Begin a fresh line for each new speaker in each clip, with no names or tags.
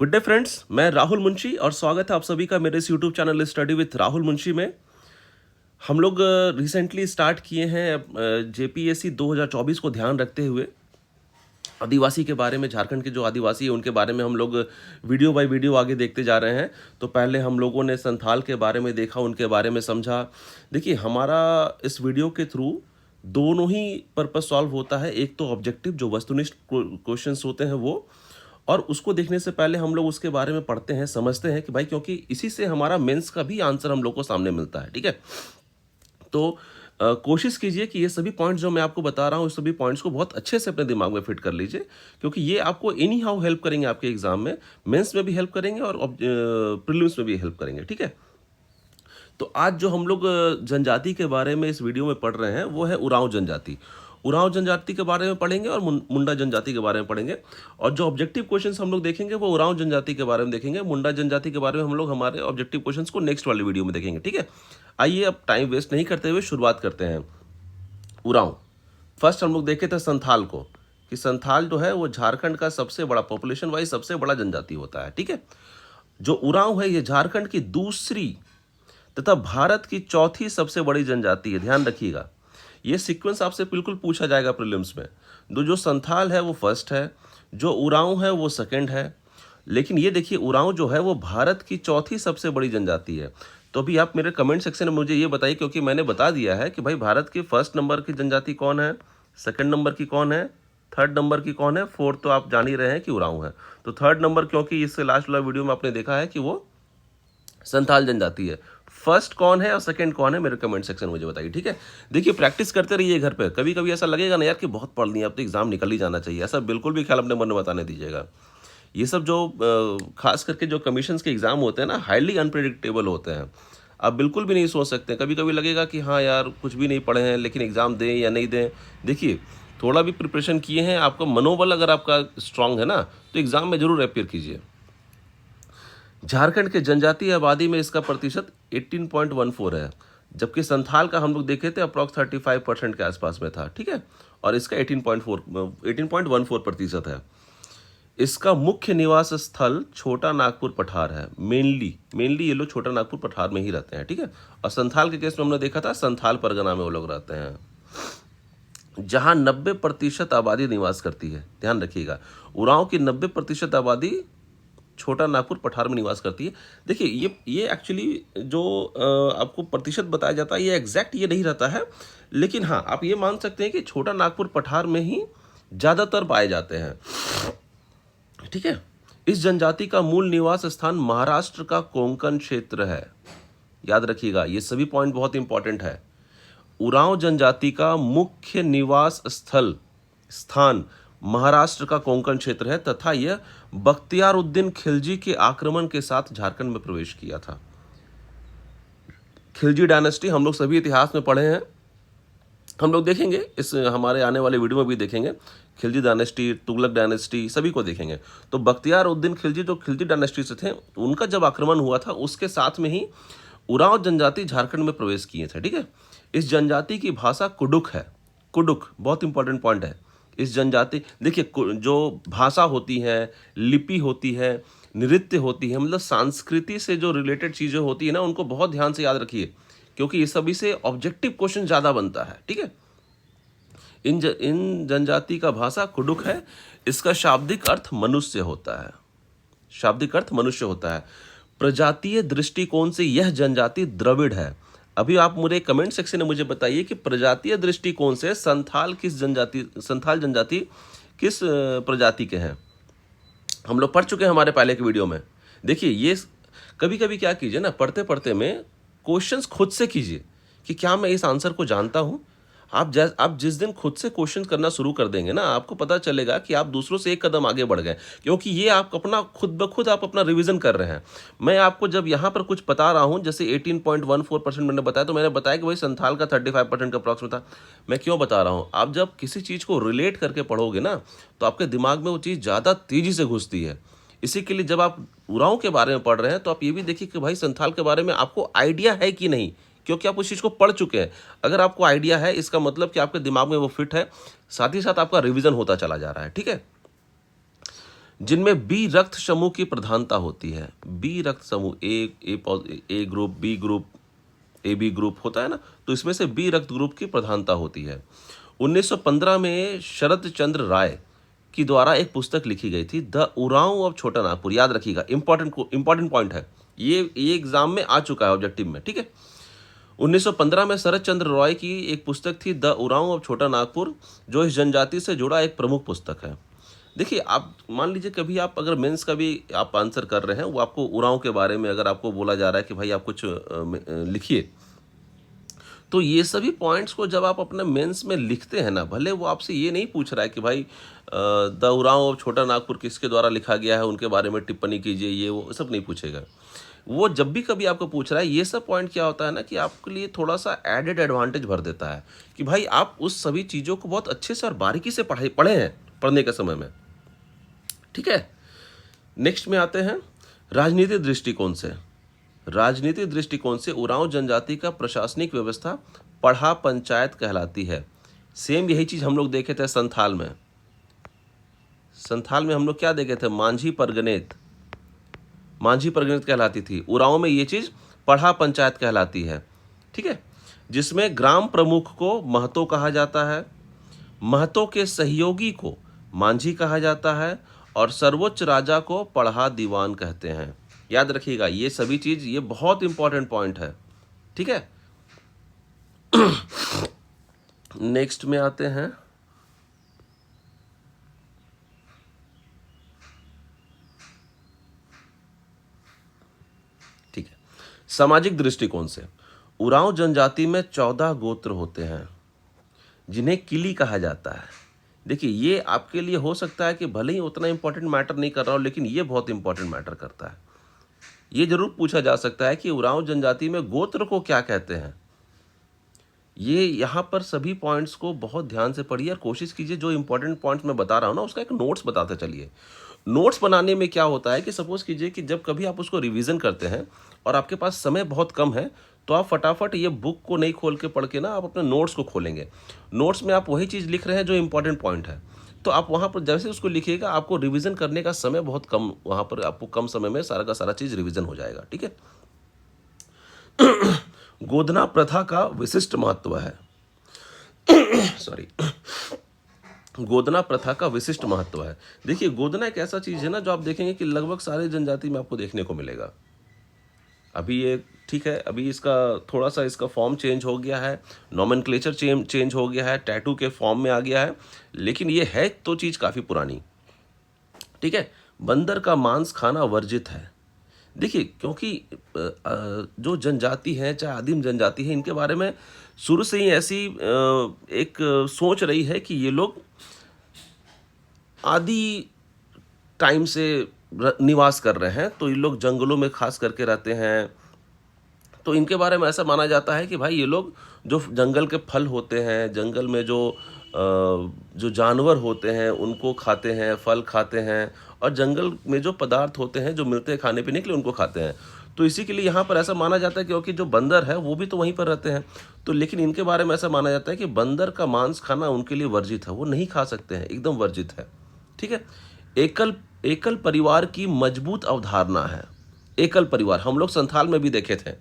Good day friends, मैं राहुल मुंशी और स्वागत है आप सभी का मेरे इस YouTube channel study with Rahul Munshi में। हम लोग रिसेंटली स्टार्ट किए हैं जेपीएससी 2024 को ध्यान रखते हुए आदिवासी के बारे में। झारखंड के जो आदिवासी है उनके बारे में हम लोग वीडियो बाय वीडियो आगे देखते जा रहे हैं। तो पहले हम लोगों ने संथाल के बारे में देखा, उनके बारे में समझा। देखिए, हमारा इस वीडियो के थ्रू दोनों ही पर्पस सॉल्व होता है। एक तो ऑब्जेक्टिव जो वस्तुनिष्ठ क्वेश्चंस होते हैं वो, और उसको देखने से पहले हम लोग उसके बारे में पढ़ते हैं, समझते हैं कि भाई, क्योंकि इसी से हमारा मेंस का भी आंसर हम लोग को सामने मिलता है। ठीक है, तो कोशिश कीजिए कि ये सभी पॉइंट्स जो मैं आपको बता रहा हूँ, इस सभी पॉइंट्स को बहुत अच्छे से अपने दिमाग में फिट कर लीजिए, क्योंकि ये आपको एनी हाउ हेल्प करेंगे आपके एग्जाम में। मेंस में भी हेल्प करेंगे और प्रीलिम्स में भी हेल्प करेंगे। ठीक है, तो आज जो हम लोग जनजाति के बारे में इस वीडियो में पढ़ रहे हैं वो है उरांव जनजाति। उरांव जनजाति के बारे में पढ़ेंगे और मुंडा जनजाति के बारे में पढ़ेंगे। और जो ऑब्जेक्टिव क्वेश्चंस हम लोग देखेंगे वो उरांव जनजाति के बारे में देखेंगे। मुंडा जनजाति के बारे में हम लोग हमारे ऑब्जेक्टिव क्वेश्चंस को नेक्स्ट वाली वीडियो में देखेंगे। ठीक है, आइए अब टाइम वेस्ट नहीं करते हुए शुरुआत करते हैं। उरांव, फर्स्ट हम लोग देखे थे संथाल को, कि संथाल जो है वो झारखंड का सबसे बड़ा, पॉपुलेशन वाइज सबसे बड़ा जनजाति होता है। ठीक है, जो उरांव है ये झारखंड की दूसरी तथा भारत की चौथी सबसे बड़ी जनजाति है। ध्यान रखिएगा, ये सीक्वेंस आपसे बिल्कुल पूछा जाएगा प्रीलिम्स में। जो संथाल है वो फर्स्ट है, जो उरांव है वो सेकंड है, लेकिन ये देखिए उरांव जो है वो भारत की चौथी सबसे बड़ी जनजाति है। तो अभी आप मेरे कमेंट सेक्शन में मुझे ये बताइए, क्योंकि मैंने बता दिया है कि भाई भारत की फर्स्ट नंबर की जनजाति कौन है, सेकंड नंबर की कौन है, थर्ड नंबर की कौन है, फोर्थ तो आप जान ही रहे हैं कि उरांव है। तो थर्ड नंबर, क्योंकि इससे लास्ट वाला वीडियो में आपने देखा है कि वो संथाल जनजाति है। फर्स्ट कौन है और सेकंड कौन है, मेरे कमेंट सेक्शन में मुझे बताइए। ठीक है, देखिए प्रैक्टिस करते रहिए घर पे। कभी कभी ऐसा लगेगा ना यार कि बहुत पढ़ लिया, अब तो एग्जाम निकल ही जाना चाहिए, ऐसा बिल्कुल भी ख्याल अपने मन में बताने दीजिएगा। ये सब जो खास करके जो कमीशंस के एग्जाम होते हैं ना, हाईली अनप्रेडिक्टेबल होते हैं। आप बिल्कुल भी नहीं सोच सकते। कभी कभी लगेगा कि हाँ यार कुछ भी नहीं पढ़े हैं, लेकिन एग्जाम दें या नहीं दें। देखिए, थोड़ा भी प्रिपरेशन किए हैं, आपका मनोबल अगर आपका स्ट्रांग है ना, तो एग्जाम में जरूर अपियर कीजिए। झारखंड के जनजातीय आबादी में इसका प्रतिशत 18.14 है, जबकि संथाल का हम लोग देखे थे अप्रॉक्स 35% के आसपास में था। ठीक है, और इसका 18.14% है। इसका मुख्य निवास स्थल छोटा नागपुर पठार है। मेनली ये लोग छोटा नागपुर पठार में ही रहते हैं। ठीक है, और संथाल के केस में हमने देखा था संथाल परगना में वो लोग रहते हैं, जहां 90% आबादी निवास करती है। ध्यान रखिएगा, उरांव की 90% आबादी छोटा नागपुर पठार में निवास करती है। देखिए, ये एक्चुअली जो आपको प्रतिशत बताया जाता है ये एग्जैक्ट ये नहीं रहता है, लेकिन हाँ आप ये मान सकते हैं कि छोटा नागपुर पठार में ही ज़्यादातर पाए जाते हैं। ठीक है, इस जनजाति का मूल निवास स्थान महाराष्ट्र का कोंकण क्षेत्र है। याद रखिएगा, ये सभी पॉइंट बहुत इंपॉर्टेंट है। उरांव जनजाति का मुख्य निवास स्थान महाराष्ट्र का कोंकण क्षेत्र है, तथा यह बख्तियारुद्दीन खिलजी के आक्रमण के साथ झारखंड में प्रवेश किया था। खिलजी डायनेस्टी हम लोग सभी इतिहास में पढ़े हैं, हम लोग देखेंगे इस हमारे आने वाले वीडियो में भी देखेंगे। खिलजी डायनेस्टी, तुगलक डायनेस्टी, सभी को देखेंगे। तो बख्तियारुद्दीन खिलजी जो खिलजी डायनेस्टी से थे, उनका जब आक्रमण हुआ था उसके साथ में ही उरांव जनजाति झारखंड में प्रवेश किए थे। ठीक है, इस जनजाति की भाषा कुडुक है। कुडुक बहुत इंपॉर्टेंट पॉइंट है। इस जनजाति, देखिए जो भाषा होती है, लिपि होती है, नृत्य होती है, मतलब संस्कृति से जो रिलेटेड चीज़ें होती है ना, उनको बहुत ध्यान से याद रखिए, क्योंकि इस सभी से ऑब्जेक्टिव क्वेश्चन ज़्यादा बनता है। ठीक है, इन जनजाति का भाषा कुडुक है। इसका शाब्दिक अर्थ मनुष्य होता है। शाब्दिक अर्थ मनुष्य होता है। प्रजातीय दृष्टिकोण से यह जनजाति द्रविड़ है। अभी आप मुझे कमेंट सेक्शन में मुझे बताइए कि प्रजातीय दृष्टिकोण से संथाल जनजाति किस प्रजाति के हैं। हम लोग पढ़ चुके हैं हमारे पहले के वीडियो में। देखिए, ये कभी कभी क्या कीजिए ना, पढ़ते पढ़ते में क्वेश्चंस खुद से कीजिए कि क्या मैं इस आंसर को जानता हूं। आप जिस दिन खुद से क्वेश्चन करना शुरू कर देंगे ना, आपको पता चलेगा कि आप दूसरों से एक कदम आगे बढ़ गए, क्योंकि ये आप अपना खुद ब खुद आप अपना रिवीजन कर रहे हैं। मैं आपको जब यहाँ पर कुछ बता रहा हूँ, जैसे 18.14% मैंने बताया, तो मैंने बताया कि भाई संथाल का 35% का अप्रॉक्स में था। मैं क्यों बता रहा हूँ, आप जब किसी चीज़ को रिलेट करके पढ़ोगे ना, तो आपके दिमाग में वो चीज़ ज़्यादा तेज़ी से घुसती है। इसी के लिए जब आप उरांव के बारे में पढ़ रहे हैं, तो आप ये भी देखिए कि भाई संथाल के बारे में आपको आइडिया है कि नहीं, क्योंकि आप उस चीज़ को पढ़ चुके हैं। अगर आपको आइडिया है, इसका मतलब कि आपके दिमाग में वो फिट है, साथ ही साथ आपका रिवीजन होता चला जा रहा है। ठीक है, जिनमें बी रक्त समूह की प्रधानता होती है। बी रक्त समूह, A group, B group, A B group होता है ना, तो इसमें से बी रक्त ग्रुप की प्रधानता होती है। 1915 में शरद चंद्र राय की द्वारा एक पुस्तक लिखी गई थी, द उरांव ऑफ छोटा नागपुर। याद रखिएगा, इंपॉर्टेंट पॉइंट है ये एग्जाम में आ चुका है ऑब्जेक्टिव में, ठीक है। 1915 में शरद चंद्र रॉय की एक पुस्तक थी, द उरांव ऑफ छोटा नागपुर, जो इस जनजाति से जुड़ा एक प्रमुख पुस्तक है। देखिए, आप मान लीजिए कभी आप अगर मेंस का भी आप आंसर कर रहे हैं, वो आपको उरांव के बारे में अगर आपको बोला जा रहा है कि भाई आप कुछ लिखिए, तो ये सभी पॉइंट्स को जब आप अपने मेंस में लिखते हैं ना, भले वो आपसे ये नहीं पूछ रहा है कि भाई द उरांव ऑफ छोटा नागपुर किसके द्वारा लिखा गया है, उनके बारे में टिप्पणी कीजिए, ये वो सब नहीं पूछेगा। वो जब भी कभी आपको पूछ रहा है, ये सब पॉइंट क्या होता है ना कि आपके लिए थोड़ा सा एडेड एडवांटेज भर देता है कि भाई आप उस सभी चीज़ों को बहुत अच्छे से और बारीकी से पढ़े हैं पढ़ने के समय में, ठीक है। नेक्स्ट में आते हैं राजनीतिक दृष्टिकोण से। राजनीतिक दृष्टिकोण से उरांव जनजाति का प्रशासनिक व्यवस्था पढ़ा पंचायत कहलाती है। सेम यही चीज़ हम लोग देखे थे संथाल में। संथाल में हम लोग क्या देखे थे, मांझी परगनेत कहलाती थी। उरांव में ये चीज़ पढ़ा पंचायत कहलाती है, ठीक है, जिसमें ग्राम प्रमुख को महतो कहा जाता है, महतो के सहयोगी को मांझी कहा जाता है, और सर्वोच्च राजा को पढ़ा दीवान कहते हैं। याद रखिएगा, ये सभी चीज़, ये बहुत इंपॉर्टेंट पॉइंट है, ठीक है। नेक्स्ट में आते हैं ठीक है, सामाजिक दृष्टिकोण से उरांव जनजाति में 14 गोत्र होते हैं, जिन्हें किली कहा जाता है। देखिए, ये आपके लिए हो सकता है कि भले ही उतना इंपॉर्टेंट मैटर नहीं कर रहा हो, लेकिन ये बहुत इंपॉर्टेंट मैटर करता है। ये जरूर पूछा जा सकता है कि उरांव जनजाति में गोत्र को क्या कहते हैं। ये यहाँ पर सभी पॉइंट्स को बहुत ध्यान से पढ़िए और कोशिश कीजिए, जो इंपॉर्टेंट पॉइंट्स मैं बता रहा हूँ ना, उसका एक नोट्स बताते चलिए। नोट्स बनाने में क्या होता है कि सपोज कीजिए कि जब कभी आप उसको रिवीजन करते हैं और आपके पास समय बहुत कम है, तो आप फटाफट ये बुक को नहीं खोल के पढ़ के ना, आप अपने नोट्स को खोलेंगे। नोट्स में आप वही चीज़ लिख रहे हैं जो इंपॉर्टेंट पॉइंट है, तो आप वहाँ पर जैसे उसको लिखिएगा, आपको रिवीजन करने का समय बहुत कम, वहाँ पर आपको कम समय में सारा का सारा चीज़ रिवीजन हो जाएगा, ठीक है। गोदना प्रथा का विशिष्ट महत्व है। सॉरी, गोदना प्रथा का विशिष्ट महत्व है। देखिए, गोदना एक ऐसा चीज़ है ना, जो आप देखेंगे कि लगभग सारे जनजाति में आपको देखने को मिलेगा। अभी ये ठीक है, अभी इसका थोड़ा सा इसका फॉर्म चेंज हो गया है, नॉमेनक्लेचर चेंज हो गया है, टैटू के फॉर्म में आ गया है, लेकिन ये है तो चीज़ काफ़ी पुरानी, ठीक है। बंदर का मांस खाना वर्जित है। देखिए, क्योंकि जो जनजाति है, चाहे आदिम जनजाति है, इनके बारे में शुरू से ही ऐसी एक सोच रही है कि ये लोग आदि टाइम से निवास कर रहे हैं, तो ये लोग जंगलों में खास करके रहते हैं। तो इनके बारे में ऐसा माना जाता है कि भाई ये लोग जो जंगल के फल होते हैं, जंगल में जो जानवर होते हैं उनको खाते हैं, फल खाते हैं, और जंगल में जो पदार्थ होते हैं जो मिलते हैं खाने पीने के लिए, उनको खाते हैं। तो इसी के लिए यहाँ पर ऐसा माना जाता है, क्योंकि जो बंदर है वो भी तो वहीं पर रहते हैं, तो लेकिन इनके बारे में ऐसा माना जाता है कि बंदर का मांस खाना उनके लिए वर्जित है, वो नहीं खा सकते हैं, एकदम वर्जित है, ठीक है। एकल परिवार की मजबूत अवधारणा है। एकल परिवार हम लोग संथाल में भी देखे थे,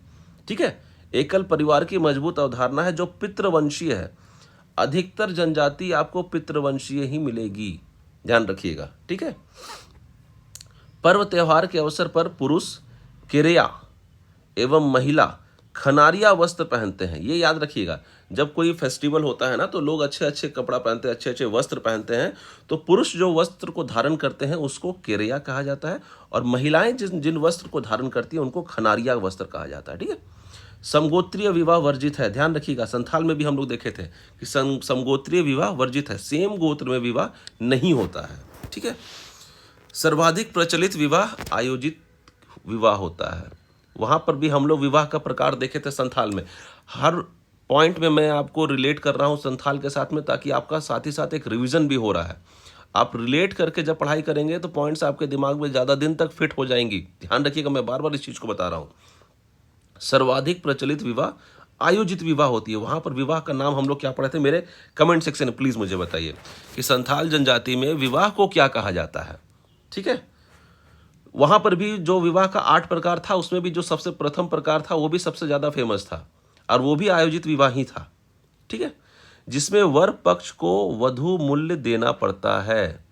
ठीक है। एकल परिवार की मजबूत अवधारणा है जो पितृवंशीय है। अधिकतर जनजाति आपको पितृवंशीय ही मिलेगी, ध्यान रखिएगा, ठीक है। पर्व त्योहार के अवसर पर पुरुष किरेया एवं महिला खनारिया वस्त्र पहनते हैं। ये याद रखिएगा, जब कोई फेस्टिवल होता है ना, तो लोग अच्छे अच्छे कपड़ा पहनते हैं, अच्छे अच्छे वस्त्र पहनते हैं। तो पुरुष जो वस्त्र को धारण करते हैं उसको किरेया कहा जाता है, और महिलाएं जिन वस्त्र को धारण करती हैं उनको खनारिया वस्त्र कहा जाता है, ठीक है। समगोत्रीय विवाह वर्जित है। ध्यान रखिएगा, संथाल में भी हम लोग देखे थे कि समगोत्रीय विवाह वर्जित है, सेम गोत्र में विवाह नहीं होता है, ठीक है। सर्वाधिक प्रचलित विवाह आयोजित विवाह होता है। वहाँ पर भी हम लोग विवाह का प्रकार देखे थे संथाल में। हर पॉइंट में मैं आपको रिलेट कर रहा हूँ संथाल के साथ में, ताकि आपका साथ ही साथ एक रिवीजन भी हो रहा है। आप रिलेट करके जब पढ़ाई करेंगे तो पॉइंट्स आपके दिमाग में ज़्यादा दिन तक फिट हो जाएंगी। ध्यान रखिएगा, मैं बार बार इस चीज़ को बता रहा हूँ। सर्वाधिक प्रचलित विवाह आयोजित विवाह होती है। वहाँ पर विवाह का नाम हम लोग क्या पढ़े थे, मेरे कमेंट सेक्शन में प्लीज़ मुझे बताइए कि संथाल जनजाति में विवाह को क्या कहा जाता है। ठीक है। वहां पर भी जो विवाह का 8 प्रकार था, उसमें भी जो सबसे प्रथम प्रकार था वो भी सबसे ज्यादा फेमस था, और वो भी आयोजित विवाह ही था। ठीक है, जिसमें वर पक्ष को वधु मूल्य देना पड़ता है।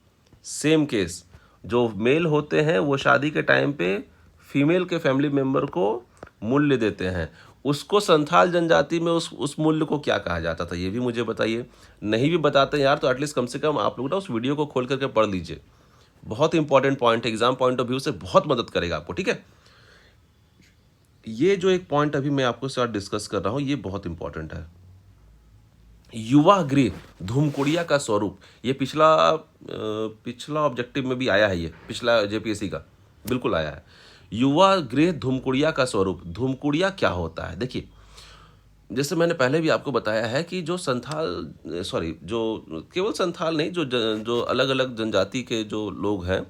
सेम केस, जो मेल होते हैं वो शादी के टाइम पे फीमेल के फैमिली मेंबर को मूल्य देते हैं। उसको संथाल जनजाति में उस मूल्य को क्या कहा जाता था, ये भी मुझे बताइए। नहीं भी बताते यार तो एटलीस्ट कम से कम आप लोग ना उस वीडियो को खोल करके पढ़ लीजिए। बहुत इंपॉर्टेंट पॉइंट है, एग्जाम पॉइंट ऑफ व्यू से बहुत मदद करेगा आपको। ठीक है, ये जो एक पॉइंट अभी मैं आपको साथ डिस्कस कर रहा हूं ये बहुत इंपॉर्टेंट है। युवा गृह धूमकुड़िया का स्वरूप, ये पिछला ऑब्जेक्टिव में भी आया है, ये पिछला जेपीएससी का बिल्कुल आया है। युवा गृह धूमकुड़िया का स्वरूप, धूमकुड़िया क्या होता है? देखिए, जैसे मैंने पहले भी आपको बताया है कि जो जो केवल संथाल नहीं, जो अलग अलग जनजाति के जो लोग हैं,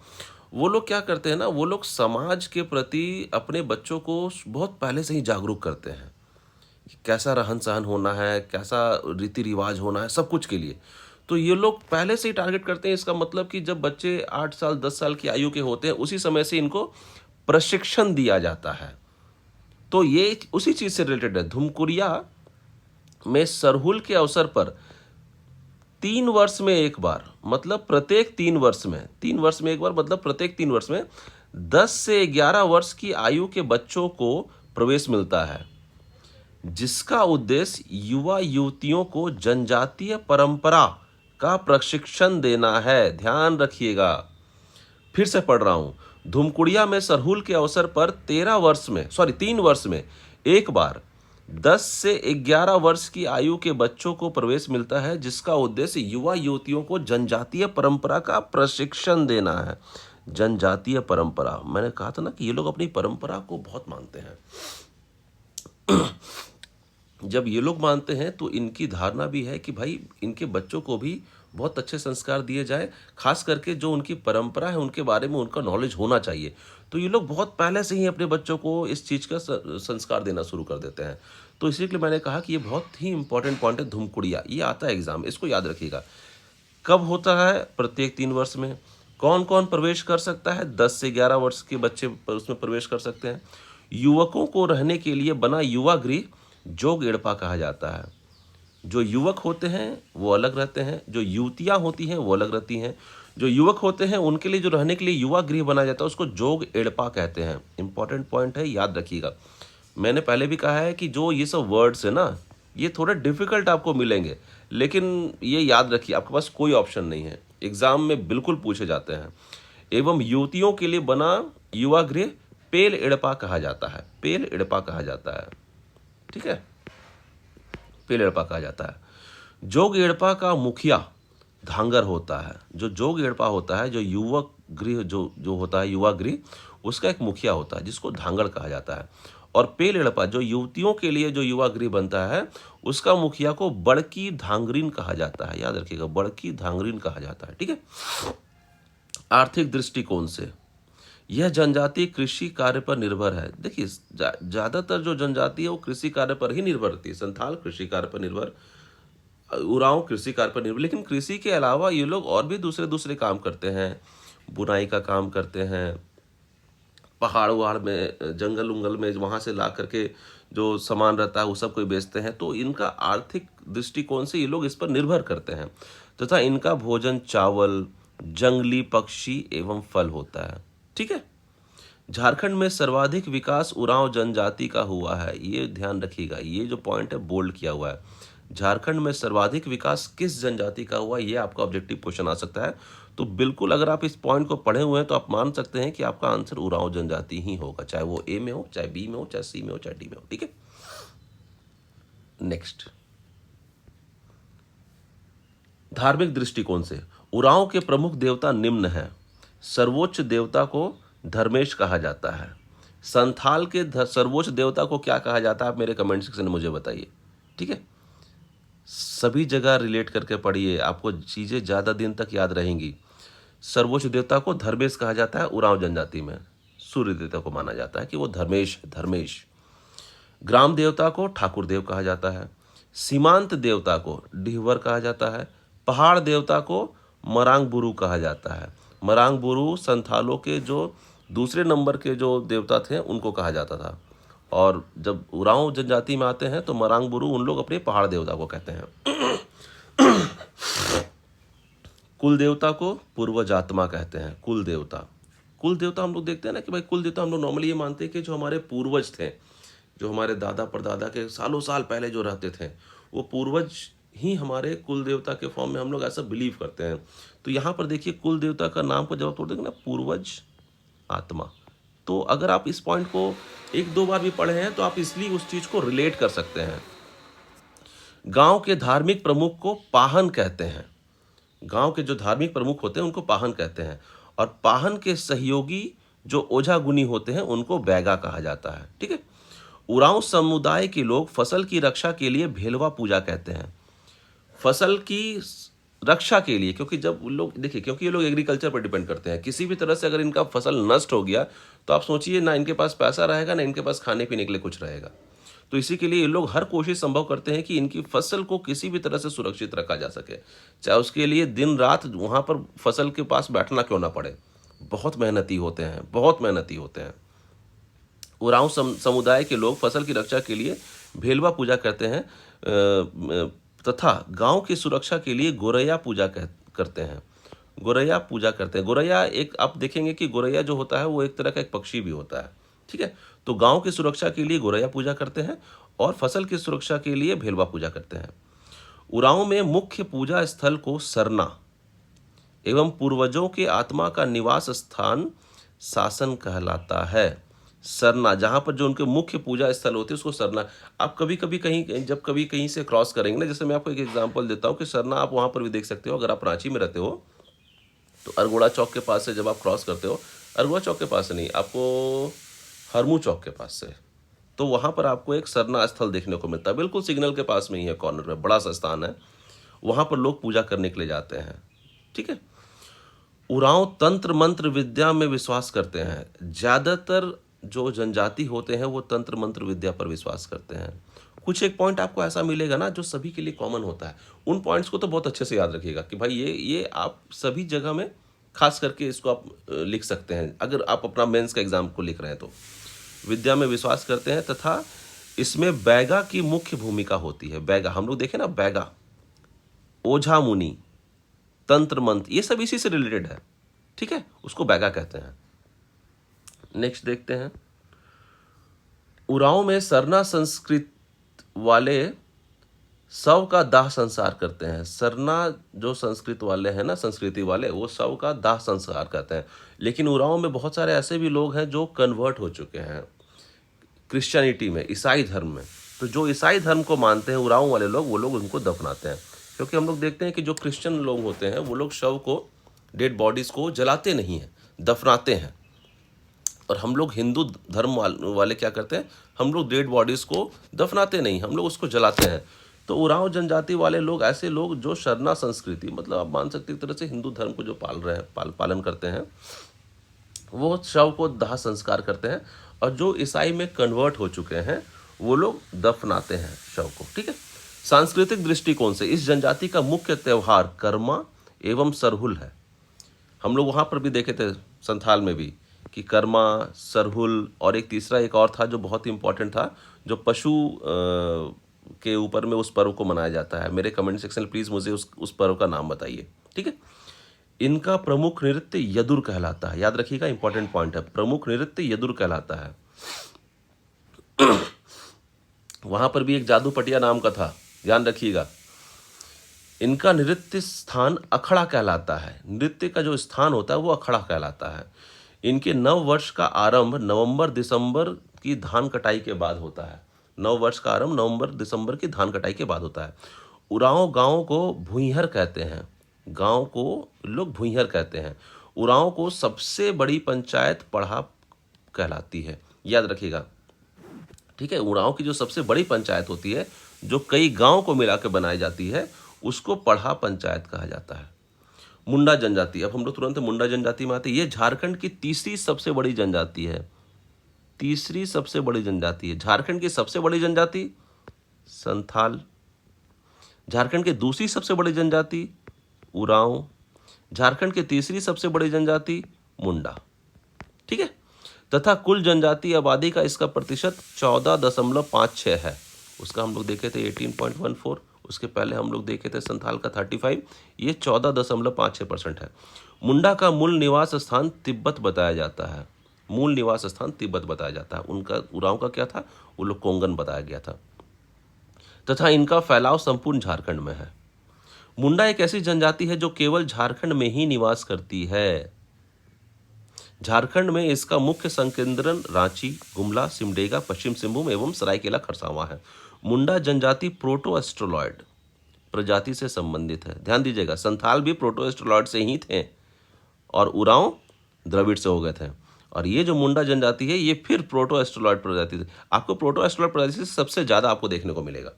वो लोग क्या करते हैं ना, वो लोग समाज के प्रति अपने बच्चों को बहुत पहले से ही जागरूक करते हैं कि कैसा रहन सहन होना है, कैसा रीति रिवाज होना है, सब कुछ के लिए। तो ये लोग पहले से ही टारगेट करते हैं। इसका मतलब कि जब बच्चे 8 साल 10 साल की आयु के होते हैं, उसी समय से इनको प्रशिक्षण दिया जाता है। तो ये उसी चीज से रिलेटेड है। धुमकुरिया में सरहुल के अवसर पर 3 वर्ष में एक बार, मतलब प्रत्येक 3 वर्ष में, 3 वर्ष में एक बार मतलब प्रत्येक 3 वर्ष में 10 से 11 वर्ष की आयु के बच्चों को प्रवेश मिलता है, जिसका उद्देश्य युवा युवतियों को जनजातीय परंपरा का प्रशिक्षण देना है। ध्यान रखिएगा, फिर से पढ़ रहा हूं। धुमकुड़िया में सरहुल के अवसर पर 3 वर्ष में एक बार 10 से 11 वर्ष की आयु के बच्चों को प्रवेश मिलता है, जिसका उद्देश्य युवा युवतियों को जनजातीय परंपरा का प्रशिक्षण देना है। जनजातीय परंपरा, मैंने कहा था ना कि ये लोग अपनी परंपरा को बहुत मानते हैं। जब ये लोग मानते हैं तो इनकी धारणा भी है कि भाई इनके बच्चों को भी बहुत अच्छे संस्कार दिए जाए, खास करके जो उनकी परंपरा है उनके बारे में उनका नॉलेज होना चाहिए। तो ये लोग बहुत पहले से ही अपने बच्चों को इस चीज़ का संस्कार देना शुरू कर देते हैं। तो इसी के लिए मैंने कहा कि ये बहुत ही इंपॉर्टेंट पॉइंट है। धुमकुड़िया, ये आता है एग्जाम, इसको याद रखिएगा। कब होता है? प्रत्येक 3 वर्ष में। कौन कौन प्रवेश कर सकता है? 10 से 11 वर्ष के बच्चे उसमें प्रवेश कर सकते हैं। युवकों को रहने के लिए बना युवा गृह जोग एड़पा कहा जाता है। जो युवक होते हैं वो अलग रहते हैं, जो युवतियां होती हैं वो अलग रहती हैं। जो युवक होते हैं उनके लिए जो रहने के लिए युवा गृह बनाया जाता है उसको जोग एड़पा कहते हैं। इंपॉर्टेंट पॉइंट है, याद रखिएगा। मैंने पहले भी कहा है कि जो ये सब वर्ड्स है ना, ये थोड़े डिफिकल्ट आपको मिलेंगे, लेकिन ये याद रखिए, आपके पास कोई ऑप्शन नहीं है, एग्जाम में बिल्कुल पूछे जाते हैं। एवं युवतियों के लिए बना युवा गृह पेल एड़पा कहा जाता है। पेल एड़पा कहा जाता है, ठीक है, पेल एड़पा कहा जाता है। जोग एड़पा का मुखिया धांगर होता है। जो जोग एड़पा होता है, जो युवक गृह जो होता है युवा गृह, उसका एक मुखिया होता है जिसको धांगड़ कहा जाता है। और पेल एड़पा जो युवतियों के लिए जो युवा गृह बनता है, उसका मुखिया को बड़की धांगरीन कहा जाता है। याद रखिएगा, बड़की धांगरीन कहा जाता है, ठीक है। आर्थिक दृष्टिकोण से यह जनजाति कृषि कार्य पर निर्भर है। देखिए, ज्यादातर जो जनजाति है वो कृषि कार्य पर ही निर्भर रहती है। संथाल कृषि कार्य पर निर्भर, उरांव कृषि कार्य पर निर्भर, लेकिन कृषि के अलावा ये लोग और भी दूसरे काम करते हैं। बुनाई का काम करते हैं, पहाड़ वहाड़ में, जंगल उंगल में वहां से ला करके जो सामान रहता है वो सब कोई बेचते हैं। तो इनका आर्थिक दृष्टिकोण से ये लोग इस पर निर्भर करते हैं, तथा इनका भोजन चावल, जंगली पक्षी एवं फल होता है, ठीक है। झारखंड में सर्वाधिक विकास उरांव जनजाति का हुआ है। ये ध्यान रखिएगा, ये जो पॉइंट है बोल्ड किया हुआ है। झारखंड में सर्वाधिक विकास किस जनजाति का हुआ, ये आपका ऑब्जेक्टिव क्वेश्चन आ सकता है। तो बिल्कुल अगर आप इस पॉइंट को पढ़े हुए हैं तो आप मान सकते हैं कि आपका आंसर उरांव जनजाति ही होगा, चाहे वो ए में हो, चाहे बी में हो, चाहे सी में हो, चाहे डी में हो, ठीक है। नेक्स्ट, धार्मिक दृष्टिकोण से उरांव के प्रमुख देवता निम्न हैं। सर्वोच्च देवता को धर्मेश कहा जाता है। संथाल के सर्वोच्च देवता को क्या कहा जाता है, आप मेरे कमेंट सेक्शन में मुझे बताइए, ठीक है। सभी जगह रिलेट करके पढ़िए, आपको चीजें ज्यादा दिन तक याद रहेंगी। सर्वोच्च देवता को धर्मेश कहा जाता है। उरांव जनजाति में सूर्य देवता को माना जाता है कि वो धर्मेश। ग्राम देवता को ठाकुर देव कहा जाता है। सीमांत देवता को डिहवर कहा जाता है। पहाड़ देवता को मरांग बुरु कहा जाता है। मरांगबुरु संथालों के जो दूसरे नंबर के जो देवता थे उनको कहा जाता था। और जब उरांव जनजाति में आते हैं तो मरांगबुरु उन लोग अपने पहाड़ देवता को कहते हैं। कुल देवता को पूर्वजात्मा कहते हैं। कुल देवता हम लोग देखते हैं ना कि भाई कुल देवता हम लोग नॉर्मली ये मानते हैं कि जो हमारे पूर्वज थे, जो हमारे दादा परदादा के सालों साल पहले जो रहते थे, वो पूर्वज ही हमारे कुल देवता के फॉर्म में हम लोग ऐसा बिलीव करते हैं। तो यहाँ पर देखिए कुल देवता का नाम को जब आप तोड़ देंगे ना, पूर्वज आत्मा, तो अगर आप इस पॉइंट को एक दो बार भी पढ़े हैं तो आप इसलिए उस चीज को रिलेट कर सकते हैं। गांव के धार्मिक प्रमुख को पाहन कहते हैं। गांव के जो धार्मिक प्रमुख होते हैं उनको पाहन कहते हैं। और पाहन के सहयोगी जो ओझा गुनी होते हैं उनको बैगा कहा जाता है। ठीक है। उरांव समुदाय के लोग फसल की रक्षा के लिए भेलवा पूजा कहते हैं। फसल की रक्षा के लिए, क्योंकि जब लोग देखिए, क्योंकि ये लोग एग्रीकल्चर पर डिपेंड करते हैं, किसी भी तरह से अगर इनका फसल नष्ट हो गया तो आप सोचिए ना इनके पास पैसा रहेगा ना इनके पास खाने पीने के लिए कुछ रहेगा। तो इसी के लिए ये लोग हर कोशिश संभव करते हैं कि इनकी फसल को किसी भी तरह से सुरक्षित रखा जा सके, चाहे उसके लिए दिन रात वहाँ पर फसल के पास बैठना क्यों ना पड़े। बहुत मेहनती होते हैं, बहुत मेहनती होते हैं। उरांव समुदाय के लोग फसल की रक्षा के लिए भेलवा पूजा करते हैं तथा गांव की सुरक्षा के लिए गोरैया पूजा करते हैं। गोरैया पूजा करते हैं। गोरैया एक आप देखेंगे कि गोरैया जो होता है वो एक तरह का एक पक्षी भी होता है। ठीक है। तो गांव की सुरक्षा के लिए गोरैया पूजा करते हैं और फसल की सुरक्षा के लिए भेलवा पूजा करते हैं। उरांव में मुख्य पूजा स्थल को सरना एवं पूर्वजों के आत्मा का निवास स्थान शासन कहलाता है। सरना, जहाँ पर जो उनके मुख्य पूजा स्थल होते हैं उसको सरना। आप कभी कभी कहीं जब कभी कहीं से क्रॉस करेंगे ना, जैसे मैं आपको एक एग्जांपल देता हूँ कि सरना आप वहाँ पर भी देख सकते हो। अगर आप रांची में रहते हो तो अरगोड़ा चौक के पास से जब आप क्रॉस करते हो, अरगोड़ा चौक के पास से नहीं, आपको हरमू चौक के पास से, तो वहाँ पर आपको एक सरना स्थल देखने को मिलता है। बिल्कुल सिग्नल के पास में ही है, कॉर्नर में बड़ा सा स्थान है, वहाँ पर लोग पूजा करने के लिए जाते हैं। ठीक है। उरांव तंत्र मंत्र विद्या में विश्वास करते हैं। ज़्यादातर जो जनजाति होते हैं वो तंत्र मंत्र विद्या पर विश्वास करते हैं। कुछ एक पॉइंट आपको ऐसा मिलेगा ना जो सभी के लिए कॉमन होता है। उन पॉइंट्स को तो बहुत अच्छे से याद रखिएगा कि भाई ये आप सभी जगह में खास करके इसको आप लिख सकते हैं अगर आप अपना मेंस का एग्जाम को लिख रहे हैं तो। विद्या में विश्वास करते हैं तथा इसमें बैगा की मुख्य भूमिका होती है। बैगा हम लोग देखें ना, बैगा, ओझा मुनि, तंत्र मंत्र, ये सब इसी से रिलेटेड है। ठीक है, उसको बैगा कहते हैं। नेक्स्ट देखते हैं। उरांव में सरना संस्कृत वाले शव का दाह संस्कार करते हैं। सरना जो संस्कृत वाले हैं ना, संस्कृति वाले, वो शव का दाह संस्कार करते हैं। लेकिन उरांव में बहुत सारे ऐसे भी लोग हैं जो कन्वर्ट हो चुके हैं क्रिश्चियनिटी में, ईसाई धर्म में। तो जो ईसाई धर्म को मानते हैं उरांव वाले लोग, वो लोग उनको दफनाते हैं। क्योंकि हम लोग देखते हैं कि जो क्रिश्चियन लोग होते हैं वो लोग शव को, डेड बॉडीज़ को जलाते नहीं हैं, दफनाते हैं। और हम लोग हिंदू धर्म वाले क्या करते हैं, हम लोग डेड बॉडीज़ को दफनाते नहीं, हम लोग उसको जलाते हैं। तो उरांव जनजाति वाले लोग ऐसे लोग जो शरना संस्कृति, मतलब आप मान सकते एक तरह से हिंदू धर्म को जो पाल रहे हैं, पालन करते हैं, वो शव को दाह संस्कार करते हैं। और जो ईसाई में कन्वर्ट हो चुके हैं वो लोग दफनाते हैं शव को। ठीक है। सांस्कृतिक दृष्टिकोण से इस जनजाति का मुख्य त्यौहार कर्मा एवं सरहुल है। हम लोग वहाँ पर भी देखे थे संथाल में भी कि कर्मा, सरहुल और एक तीसरा एक और था जो बहुत ही इंपॉर्टेंट था, जो पशु के ऊपर में उस पर्व को मनाया जाता है। मेरे कमेंट सेक्शन में प्लीज़ मुझे उस पर्व का नाम बताइए। ठीक है। इनका प्रमुख नृत्य यदुर कहलाता है। याद रखिएगा, इंपॉर्टेंट पॉइंट है, प्रमुख नृत्य यदुर कहलाता है। वहां पर भी एक जादू पटिया नाम का था, ध्यान रखिएगा। इनका नृत्य स्थान अखड़ा कहलाता है। नृत्य का जो स्थान होता है वो अखड़ा कहलाता है। इनके नव वर्ष का आरंभ नवंबर दिसंबर की धान कटाई के बाद होता है। नव वर्ष का आरंभ नवंबर दिसंबर की धान कटाई के बाद होता है। उरांव गांव को भुइहर कहते हैं। गांव को लोग भुइहर कहते हैं। उरांव को सबसे बड़ी पंचायत पढ़ा कहलाती है। याद रखिएगा। ठीक है। उरांव की जो सबसे बड़ी पंचायत होती है, जो कई गांव को मिला के बनाई जाती है, उसको पढ़ा पंचायत कहा जाता है। मुंडा जनजाति, अब हम लोग तुरंत मुंडा जनजाति में आते हैं। ये झारखंड की तीसरी सबसे बड़ी जनजाति है। तीसरी सबसे बड़ी जनजाति है झारखंड की। सबसे बड़ी जनजाति संथाल। झारखंड की दूसरी सबसे बड़ी जनजाति उरांव। झारखंड की तीसरी सबसे बड़ी जनजाति मुंडा, ठीक है। तथा कुल जनजातीय आबादी का इसका प्रतिशत 14.56 है। उसका हम लोग देखे थे 18.14, उसके पहले हम लोग देखे थे संथाल का 35, ये 14.56% है। मुंडा का मूल निवास स्थान तिब्बत बताया जाता है। मूल निवास स्थान तिब्बत बताया जाता है। उनका उरांव का क्या था, वो लोग कोंगन बताया गया था। तथा इनका फैलाव संपूर्ण झारखंड में है। मुंडा एक ऐसी जनजाति है जो केवल झारखंड में ही निवास करती है। झारखंड में इसका मुख्य संकेंद्रण रांची, गुमला, सिमडेगा, पश्चिम सिंहभूम एवं सरायकेला खरसावां है। मुंडा जनजाति प्रोटो एस्ट्रोलॉयड प्रजाति से संबंधित है। ध्यान दीजिएगा, संथाल भी प्रोटो एस्ट्रोलॉयड से ही थे और उरांव द्रविड़ से हो गए थे। और ये जो मुंडा जनजाति है ये फिर प्रोटो एस्ट्रोलॉयड प्रजाति थे। आपको प्रोटो एस्ट्रोलॉयड प्रजाति से सबसे ज़्यादा आपको देखने को मिलेगा,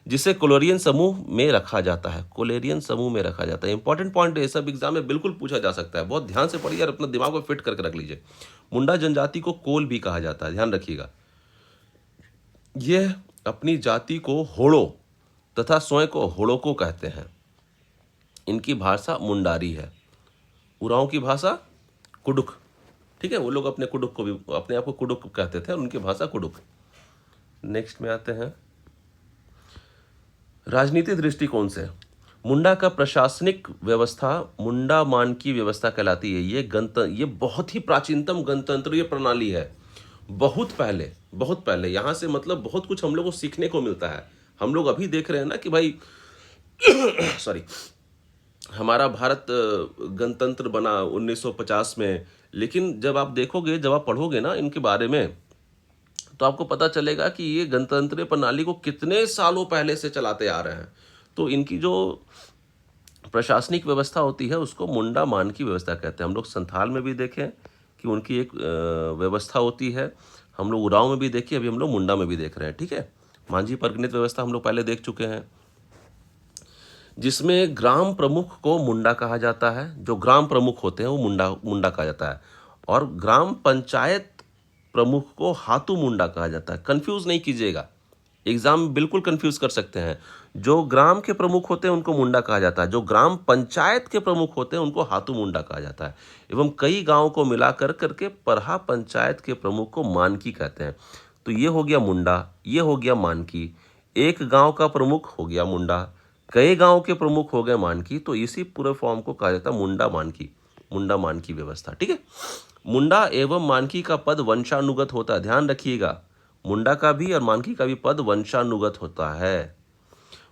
जिसे कोलेरियन समूह में रखा जाता है। कोलेरियन समूह में रखा जाता है। इंपॉर्टेंट पॉइंट है, सब एग्जाम में बिल्कुल पूछा जा सकता है। बहुत ध्यान से पढ़िए और अपना दिमाग में फिट करके रख लीजिए। मुंडा जनजाति को कोल भी कहा जाता है, ध्यान रखिएगा। यह अपनी जाति को होड़ो तथा स्वयं को होड़ोको कहते हैं। इनकी भाषा मुंडारी है। उरांव की भाषा कुडुक, ठीक है। वो लोग अपने कुडुक को भी, अपने आप को कुडुक कहते थे और उनकी भाषा कुडुक। नेक्स्ट में आते हैं राजनीतिक दृष्टिकोण से। मुंडा का प्रशासनिक व्यवस्था मुंडा मानकी व्यवस्था कहलाती है। ये बहुत ही प्राचीनतम गणतंत्रीय प्रणाली है। बहुत पहले यहाँ से मतलब बहुत कुछ हम लोग को सीखने को मिलता है। हम लोग अभी देख रहे हैं ना कि भाई सॉरी, हमारा भारत गणतंत्र बना 1950 में, लेकिन जब आप देखोगे, जब आप पढ़ोगे ना इनके बारे में, तो आपको पता चलेगा कि ये गणतंत्र प्रणाली को कितने सालों पहले से चलाते आ रहे हैं। तो इनकी जो प्रशासनिक व्यवस्था होती है उसको मुंडा मान की व्यवस्था कहते हैं। हम लोग संथाल में भी देखें कि उनकी एक व्यवस्था होती है। हम लोग उरांव में भी देखी, अभी हम लोग मुंडा में भी देख रहे हैं, ठीक है। मांझी परगणित व्यवस्था हम लोग पहले देख चुके हैं, जिसमें ग्राम प्रमुख को मुंडा कहा जाता है। जो ग्राम प्रमुख होते हैं वो मुंडा कहा जाता है। और ग्राम पंचायत प्रमुख को हाथू मुंडा कहा जाता है। कंफ्यूज नहीं कीजिएगा, एग्जाम बिल्कुल कंफ्यूज कर सकते हैं। जो ग्राम के प्रमुख होते हैं उनको मुंडा कहा जाता है, जो ग्राम पंचायत के प्रमुख होते हैं उनको हाथू मुंडा कहा जाता है। एवं कई गांवों को मिलाकर करके परहा पंचायत के प्रमुख को मानकी कहते हैं। तो ये हो गया मुंडा, ये हो गया मानकी। एक गांव का प्रमुख हो गया मुंडा, कई गांव के प्रमुख हो गए मानकी। तो इसी पूरे फॉर्म को कहा जाता है मुंडा मानकी व्यवस्था, ठीक है। मुंडा एवं मानकी का पद वंशानुगत होता है, ध्यान रखिएगा। मुंडा का भी और मानकी का भी पद वंशानुगत होता है।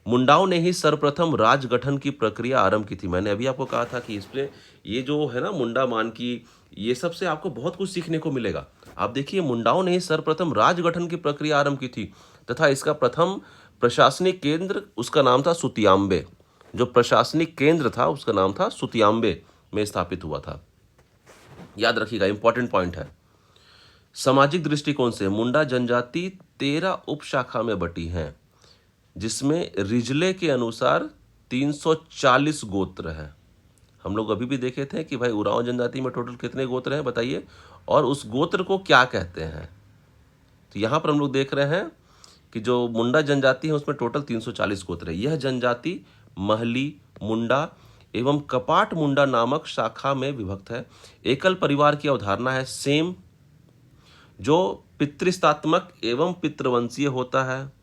मुंडाओं ने ही सर्वप्रथम राज गठन की प्रक्रिया आरंभ की थी। मैंने अभी आपको कहा था कि इसमें ये जो है ना मुंडा मानकी, ये सब से आपको बहुत कुछ सीखने को मिलेगा। आप देखिए, मुंडाओं ने ही सर्वप्रथम राज गठन की प्रक्रिया आरंभ की थी तथा इसका प्रथम प्रशासनिक केंद्र उसका नाम था सुतियाम्बे। जो प्रशासनिक केंद्र था उसका नाम था सुतियाम्बे में स्थापित हुआ था। याद रखिएगा, इंपॉर्टेंट पॉइंट है। सामाजिक दृष्टिकोण से मुंडा जनजाति 13 उपशाखा में बटी हैं, जिसमें रिजले के अनुसार 340 गोत्र हैं। हम लोग अभी भी देखे थे कि भाई उरांव जनजाति में टोटल कितने गोत्र हैं बताइए, और उस गोत्र को क्या कहते हैं। तो यहाँ पर हम लोग देख रहे हैं कि जो मुंडा जनजाति है उसमें टोटल 340 गोत्र है। यह जनजाति महली, मुंडा एवं कपाट मुंडा नामक शाखा में विभक्त है। एकल परिवार की अवधारणा है सेम, जो पितृस्तात्मक एवं पितृवंशीय होता है।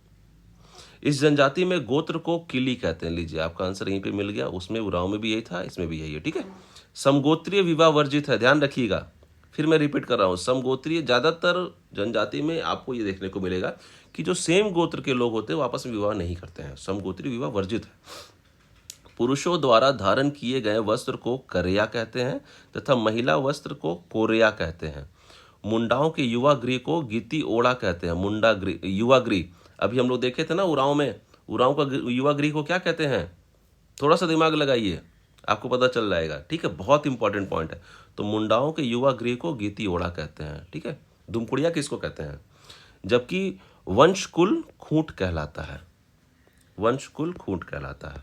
इस जनजाति में गोत्र को किली कहते हैं। लीजिए, आपका आंसर यहीं पे मिल गया। उसमें उरांव में भी यही था, इसमें भी यही है, ठीक है। समगोत्रीय विवाह वर्जित है, ध्यान रखिएगा। फिर मैं रिपीट कर रहा हूँ, समगोत्रीय ज्यादातर जनजाति में आपको ये देखने को मिलेगा कि जो सेम गोत्र के लोग होते हैं वो आपस में विवाह नहीं करते हैं। समगोत्रीय विवाह वर्जित है। पुरुषों द्वारा धारण किए गए वस्त्र को करेया कहते हैं तथा महिला वस्त्र को कोरेया कहते हैं। मुंडाओं के युवा गृह को गीति ओड़ा कहते हैं। मुंडा गृह, युवा गृह, अभी हम लोग देखे थे ना उरांव में, उरांव का युवा गृह को क्या कहते हैं? थोड़ा सा दिमाग लगाइए, आपको पता चल जाएगा, ठीक है। बहुत इंपॉर्टेंट पॉइंट है। तो मुंडाओं के युवा गृह को गीति ओड़ा कहते हैं, ठीक है। दुमकुड़िया किसको कहते हैं? जबकि वंशकुल खूंट कहलाता है। वंशकुल खूंट कहलाता है।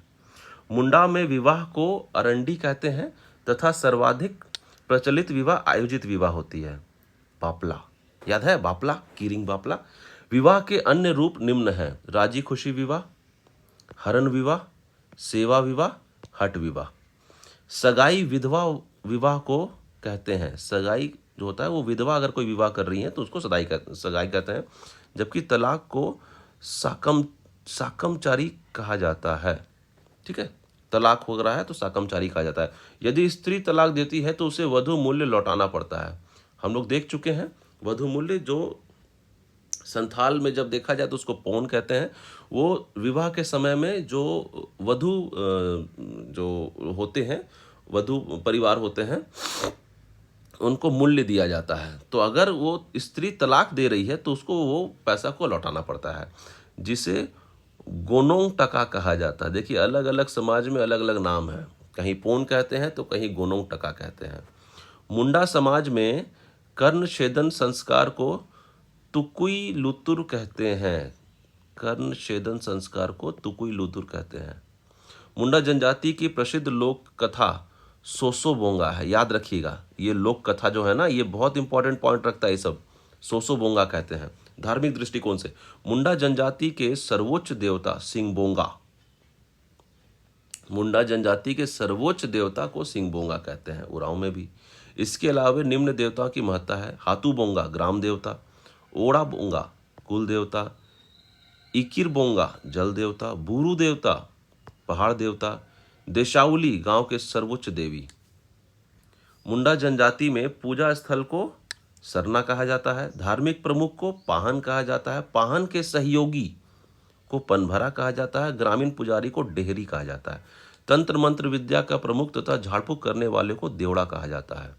मुंडा में विवाह को अरंडी कहते हैं तथा सर्वाधिक प्रचलित विवाह आयोजित विवाह होती है, बापला। याद है बापला, कीरिंग बापला। विवाह के अन्य रूप निम्न हैं: राजी खुशी विवाह, हरण विवाह, सेवा विवाह, हट विवाह। सगाई विधवा विवाह को कहते हैं। सगाई जो होता है वो विधवा अगर कोई विवाह कर रही है तो उसको सगाई कहते हैं। जबकि तलाक को साकमचारी कहा जाता है। ठीक है, तलाक हो रहा है तो साकमचारी कहा जाता है। यदि स्त्री तलाक देती है तो उसे वधु मूल्य लौटाना पड़ता है। हम लोग देख चुके हैं वधु मूल्य, जो संथाल में जब देखा जाए तो उसको पौन कहते हैं। वो विवाह के समय में जो वधु जो होते हैं, वधु परिवार होते हैं, उनको मूल्य दिया जाता है। तो अगर वो स्त्री तलाक दे रही है तो उसको वो पैसा को लौटाना पड़ता है, जिसे गोनोंग टका कहा जाता है। देखिए अलग अलग समाज में अलग अलग नाम है, कहीं पौन कहते हैं तो कहीं गोनोंग टका कहते हैं। मुंडा समाज में कर्ण छेदन संस्कार को तुकुई लुतुर कहते हैं। कर्ण छेदन संस्कार को तुकुई लुतुर कहते हैं। मुंडा जनजाति की प्रसिद्ध लोक कथा सोसो बोंगा है। याद रखिएगा, ये लोक कथा जो है ना, ये बहुत इंपॉर्टेंट पॉइंट रखता है। ये सब सोसो बोंगा कहते हैं। धार्मिक दृष्टिकोण से मुंडा जनजाति के सर्वोच्च देवता सिंगबोंगा, मुंडा जनजाति के सर्वोच्च देवता को सिंगबोंगा कहते हैं, उरांव में भी। इसके अलावा निम्न देवताओं की महत्ता है। हाथू बोंगा ग्राम देवता, ओड़ा बोंगा कुल देवता, इकिर बोंगा जल देवता, बूरू देवता पहाड़ देवता, देशाउली गांव के सर्वोच्च देवी। मुंडा जनजाति में पूजा स्थल को सरना कहा जाता है। धार्मिक प्रमुख को पाहन कहा जाता है। पाहन के सहयोगी को पनभरा कहा जाता है। ग्रामीण पुजारी को डेहरी कहा जाता है। तंत्र मंत्र विद्या का प्रमुख तथा झाड़फूक करने वाले को देवड़ा कहा जाता है।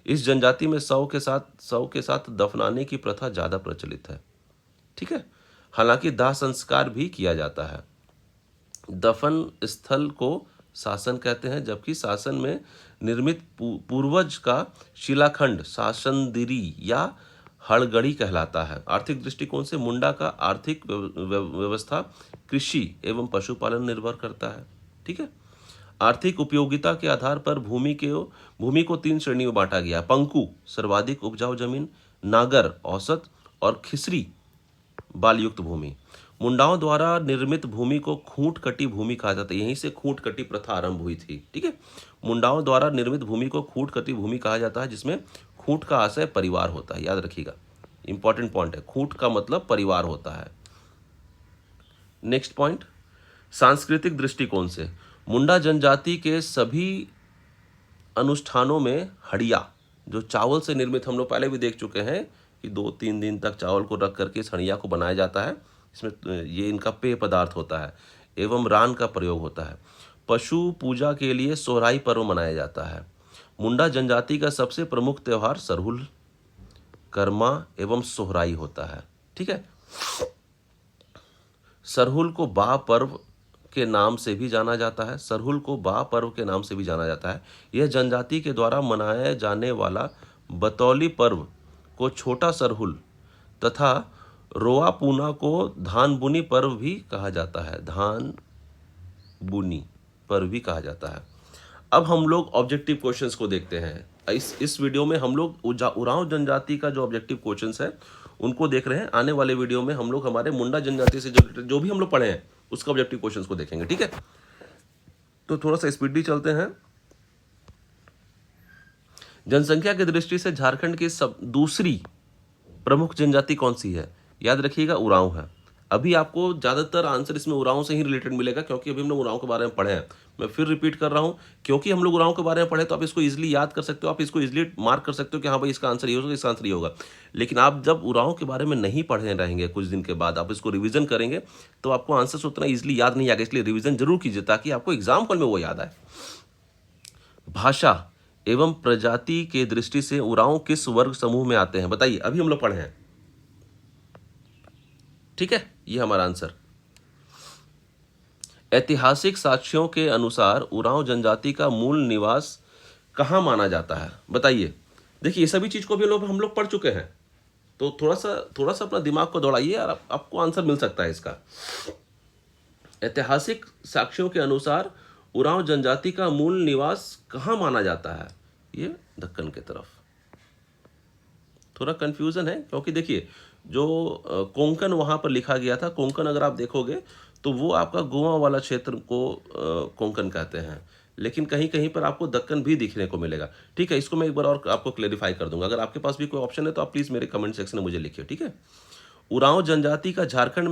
इस जनजाति में शव के साथ दफनाने की प्रथा ज़्यादा प्रचलित है। ठीक है, हालांकि दाह संस्कार भी किया जाता है। दफन स्थल को शासन कहते हैं, जबकि शासन में निर्मित पूर्वज का शिलाखंड शासनदिरी या हड़गड़ी कहलाता है। आर्थिक दृष्टिकोण से मुंडा का आर्थिक व्यवस्था कृषि एवं पशुपालन निर्भर करता है। ठीक है, आर्थिक उपयोगिता के आधार पर भूमि को 3 श्रेणी में बांटा गया। पंकु सर्वाधिक उपजाऊ जमीन, नागर औसत और खिसरी बालयुक्त भूमि। मुंडाओं द्वारा निर्मित भूमि को खूंट कटी भूमि कहा जाता है। यहीं से खूंट कटी प्रथा आरंभ हुई थी। ठीक है, मुंडाओं द्वारा निर्मित भूमि को खूंट कटी भूमि कहा जाता है, जिसमें खूंट का आशय परिवार होता है। याद रखिएगा, इंपॉर्टेंट पॉइंट है, खूंट का मतलब परिवार होता है। नेक्स्ट पॉइंट, सांस्कृतिक दृष्टिकोण से मुंडा जनजाति के सभी अनुष्ठानों में हड़िया, जो चावल से निर्मित, हम लोग पहले भी देख चुके हैं कि 2-3 दिन तक चावल को रख करके इस हड़िया को बनाया जाता है। इसमें ये इनका पेय पदार्थ होता है, एवं रान का प्रयोग होता है। पशु पूजा के लिए सोहराई पर्व मनाया जाता है। मुंडा जनजाति का सबसे प्रमुख त्यौहार सरहुल, कर्मा एवं सोहराई होता है। ठीक है, सरहुल को बा पर्व के नाम से भी जाना जाता है। सरहुल को बा पर्व के नाम से भी जाना जाता है। यह जनजाति के द्वारा मनाया जाने वाला बतौली पर्व को छोटा सरहुल तथा रोआ पूना को धान बुनी पर्व भी कहा जाता है। धान बुनी पर्व भी कहा जाता है। अब हम लोग ऑब्जेक्टिव क्वेश्चंस को देखते हैं। इस वीडियो में हम लोग उरांव जनजाति का जो ऑब्जेक्टिव क्वेश्चंस है उनको देख रहे हैं। आने वाले वीडियो में हम लोग हमारे मुंडा जनजाति से जो भी हम लोग पढ़े हैं उसका ऑब्जेक्टिव क्वेश्चंस को देखेंगे। ठीक है, तो थोड़ा सा स्पीडली चलते हैं। जनसंख्या की दृष्टि से झारखंड की दूसरी प्रमुख जनजाति कौन सी है? याद रखिएगा, उरांव है। अभी आपको ज़्यादातर आंसर इसमें उरांव से ही रिलेटेड मिलेगा, क्योंकि अभी हम लोग उरांव के बारे में पढ़े हैं। मैं फिर रिपीट कर रहा हूँ, क्योंकि हम लोग उरांव के बारे में पढ़े तो आप इसको इजीली याद कर सकते हो, आप इसको इजीली मार्क कर सकते हो कि हाँ भाई इसका आंसर ये होगा, इसका आंसर ये होगा। लेकिन आप जब उरांव के बारे में नहीं पढ़े रहेंगे, कुछ दिन के बाद आप इसको रिविजन करेंगे तो आपको आंसर उतना ईजिली याद नहीं आएगा। इसलिए रिविजन जरूर कीजिए ताकि आपको एग्जाम हॉल में वो याद आए। भाषा एवं प्रजाति के दृष्टि से उरांव किस वर्ग समूह में आते हैं? बताइए, अभी हम लोग पढ़े हैं। ठीक है, ये हमारा आंसर। ऐतिहासिक साक्ष्यों के अनुसार उरांव जनजाति का मूल निवास कहाँ माना जाता है? बताइए। देखिए, ये सभी चीज को भी हम लोग पढ़ चुके हैं, तो थोड़ा सा अपना दिमाग को दौड़ाइए और आपको आंसर मिल सकता है इसका। ऐतिहासिक साक्ष्यों के अनुसार उरांव जनजाति का मूल निवास कहाँ माना जाता है? ये दक्कन की तरफ। थोड़ा कंफ्यूजन है, क्योंकि देखिए जो कोंकण वहाँ पर लिखा गया था, कोंकण अगर आप देखोगे तो वो आपका गोवा वाला क्षेत्र को कोंकण कहते हैं, लेकिन कहीं कहीं पर आपको दक्कन भी दिखने को मिलेगा। ठीक है, इसको मैं एक बार और आपको क्लेरिफाई कर दूंगा। अगर आपके पास भी कोई ऑप्शन है तो आप प्लीज़ मेरे कमेंट सेक्शन में मुझे लिखिए। ठीक है, उरांव जनजाति का झारखंड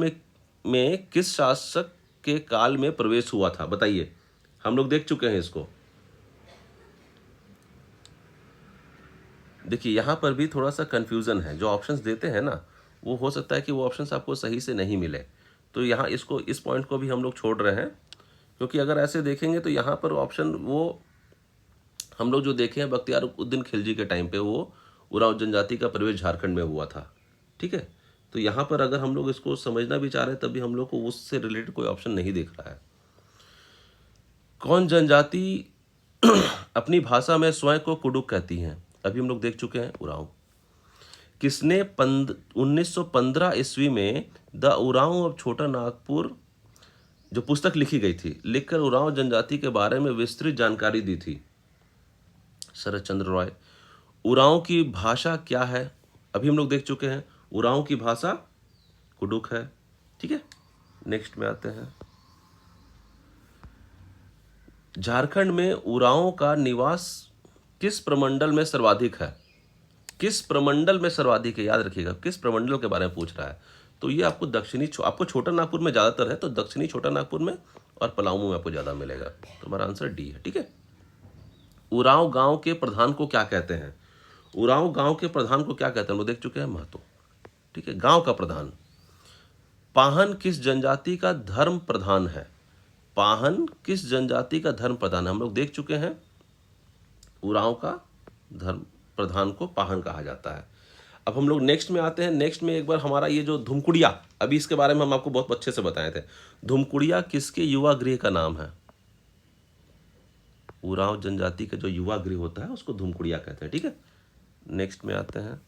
में किस शासक के काल में प्रवेश हुआ था? बताइए, हम लोग देख चुके हैं इसको। देखिए यहाँ पर भी थोड़ा सा कंफ्यूजन है, जो ऑप्शंस देते हैं ना, वो हो सकता है कि वो ऑप्शंस आपको सही से नहीं मिले, तो यहाँ इस पॉइंट को भी हम लोग छोड़ रहे हैं, क्योंकि अगर ऐसे देखेंगे तो यहाँ पर ऑप्शन वो हम लोग जो देखे हैं बख्तियारुद्दीन खिलजी के टाइम पे वो उरांव जनजाति का प्रवेश झारखंड में हुआ था। ठीक है, तो यहाँ पर अगर हम लोग इसको समझना भी चाह रहे हैं तब भी हम लोग को उससे रिलेटेड कोई ऑप्शन नहीं दिख रहा है। कौन जनजाति अपनी भाषा में स्वयं को कुडुक कहती हैं? अभी हम लोग देख चुके हैं उरांव। किसने 1915 ईस्वी में द उरांव ऑफ छोटा नागपुर जो पुस्तक लिखी गई थी, लिखकर उरांव जनजाति के बारे में विस्तृत जानकारी दी थी? शरद चंद्र रॉय। उरांव की भाषा क्या है? अभी हम लोग देख चुके हैं, उरांव की भाषा कुडुक है। ठीक है, नेक्स्ट में आते हैं। झारखंड में उरांव का निवास किस प्रमंडल में सर्वाधिक है? किस प्रमंडल में सर्वाधिक है, याद रखिएगा, किस प्रमंडल के बारे में पूछ रहा है। तो ये आपको आपको छोटा नागपुर में ज़्यादातर है, तो दक्षिणी छोटा नागपुर में और पलामू में आपको ज़्यादा मिलेगा। तो हमारा आंसर डी है। ठीक है, उरांव गांव के प्रधान को क्या कहते हैं? उरांव गांव के प्रधान को क्या कहते हैं? हम लोग देख चुके हैं, महतो। ठीक है, गांव का प्रधान। पाहन किस जनजाति का धर्म प्रधान है? पाहन किस जनजाति का धर्म प्रधान है? हम लोग देख चुके हैं, उरांव का धर्म प्रधान को पाहन कहा जाता है। अब हम लोग नेक्स्ट में आते हैं। नेक्स्ट में एक बार हमारा ये जो धुमकुड़िया, अभी इसके बारे में हम आपको बहुत अच्छे से बताए थे। धुमकुड़िया किसके युवा गृह का नाम है? उरांव जनजाति का जो युवा गृह होता है उसको धुमकुड़िया कहते हैं। ठीक है, नेक्स्ट में आते हैं।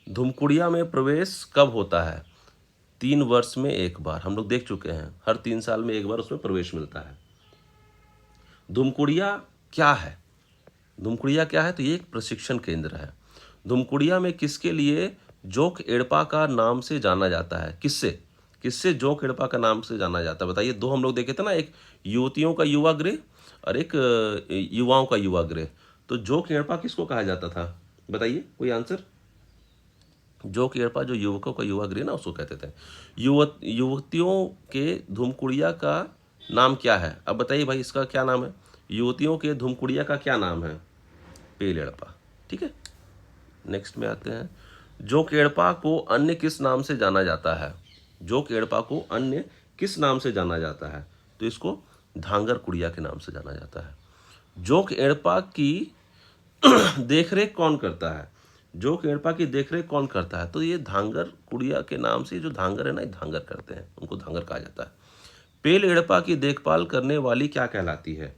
धुमकुड़िया में प्रवेश कब होता है? 3 वर्ष में एक बार। हम लोग देख चुके हैं, हर 3 साल में एक बार उसमें प्रवेश मिलता है। धुमकुड़िया क्या है? धुमकुड़िया क्या है? तो ये एक प्रशिक्षण केंद्र है। धुमकुड़िया में किसके लिए जोक एड़पा का नाम से जाना जाता है? किससे जोक एड़पा का नाम से जाना जाता है? बताइए, 2 हम लोग देखे थे ना, एक युवतियों का युवा गृह और एक युवाओं का युवा गृह। तो जोक एड़पा किसको कहा जाता था? बताइए कोई आंसर। जोक एड़पा जो युवकों का युवा गृह ना, उसको कहते थे। युवतियों के धुमकुड़िया का नाम क्या है? अब बताइए भाई, इसका क्या नाम है? युवतियों के धुमकुड़िया का क्या नाम है? पेल एड़पा। ठीक है, नेक्स्ट में आते हैं। जोक एड़पा को अन्य किस नाम से जाना जाता है? जोक एड़पा को अन्य किस नाम से जाना जाता है? तो इसको धांगर कुड़िया के नाम से जाना जाता है। जोक एड़पा की देखरेख कौन करता है? जोक एड़पा की देखरेख कौन करता है? तो ये धांगर कुड़िया के नाम से, जो धांगर है ना, धांगर करते हैं, उनको धांगर कहा जाता है। पेल एड़पा की देखभाल करने वाली क्या कहलाती है?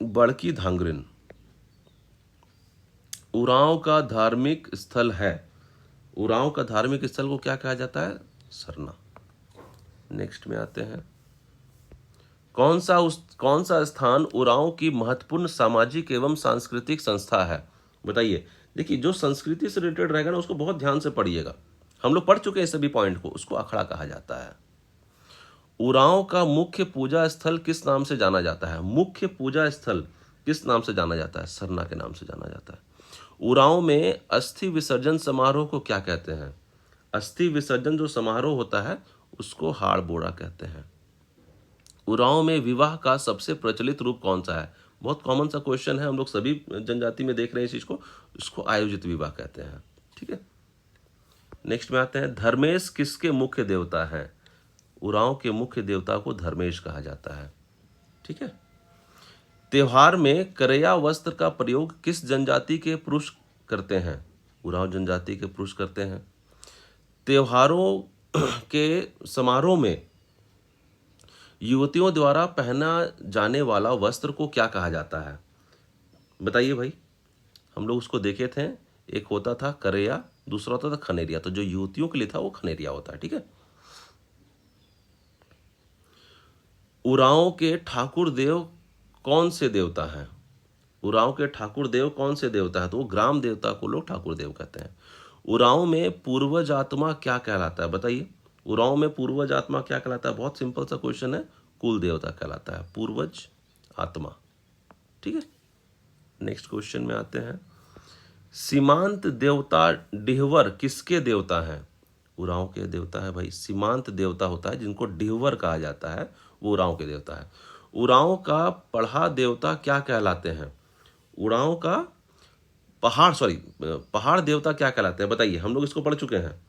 बड़की धांगरिन। उरांव का धार्मिक स्थल है। उरांव का धार्मिक स्थल को क्या कहा जाता है? सरना। नेक्स्ट में आते हैं। कौन सा स्थान उरांव की महत्वपूर्ण सामाजिक एवं सांस्कृतिक संस्था है? बताइए। देखिए, जो संस्कृति से रिलेटेड रहेगा ना, उसको बहुत ध्यान से पढ़िएगा। हम लोग पढ़ चुके हैं सभी पॉइंट को। उसको अखड़ा कहा जाता है। उरांव का मुख्य पूजा स्थल किस नाम से जाना जाता है? मुख्य पूजा स्थल किस नाम से जाना जाता है? सरना के नाम से जाना जाता है। उरांव में अस्थि विसर्जन समारोह को क्या कहते हैं? अस्थि विसर्जन जो समारोह होता है उसको हाड़ बोड़ा कहते हैं। उरांव में विवाह का सबसे प्रचलित रूप कौन सा है? बहुत कॉमन सा क्वेश्चन है, हम लोग सभी जनजाति में देख रहे हैं इस चीज को। इसको आयोजित विवाह कहते हैं। ठीक है, नेक्स्ट में आते हैं। धर्मेश किसके मुख्य देवता हैं? उरांव के मुख्य देवता को धर्मेश कहा जाता है। ठीक है, त्योहार में करया वस्त्र का प्रयोग किस जनजाति के पुरुष करते हैं? उरांव जनजाति के पुरुष करते हैं। त्योहारों के समारोह में युवतियों द्वारा पहना जाने वाला वस्त्र को क्या कहा जाता है? बताइए भाई, हम लोग उसको देखे थे। एक होता था करया, दूसरा होता था खनेरिया। तो जो युवतियों के लिए था वो खनेरिया होता है। ठीक है, उरांव के ठाकुर देव कौन से देवता हैं? उरांव के ठाकुर देव कौन से देवता है? तो वो ग्राम देवता को लोग ठाकुर देव कहते हैं। उरांव में पूर्वज आत्मा क्या कहलाता है? बताइए, उरांव में पूर्वज आत्मा क्या कहलाता है? बहुत सिंपल सा क्वेश्चन है, कुल देवता कहलाता है। पूर्वज आत्मा। ठीक है, नेक्स्ट क्वेश्चन में आते हैं। सीमांत देवता डिहवर किसके देवता हैं? उरांव के देवता है भाई। सीमांत देवता होता है जिनको डिहवर कहा जाता है, वो उरांव के देवता है। उरांव का पढ़ा देवता क्या कहलाते हैं? उरांव का पहाड़ देवता क्या कहलाते हैं बताइए, हम लोग इसको पढ़ चुके हैं।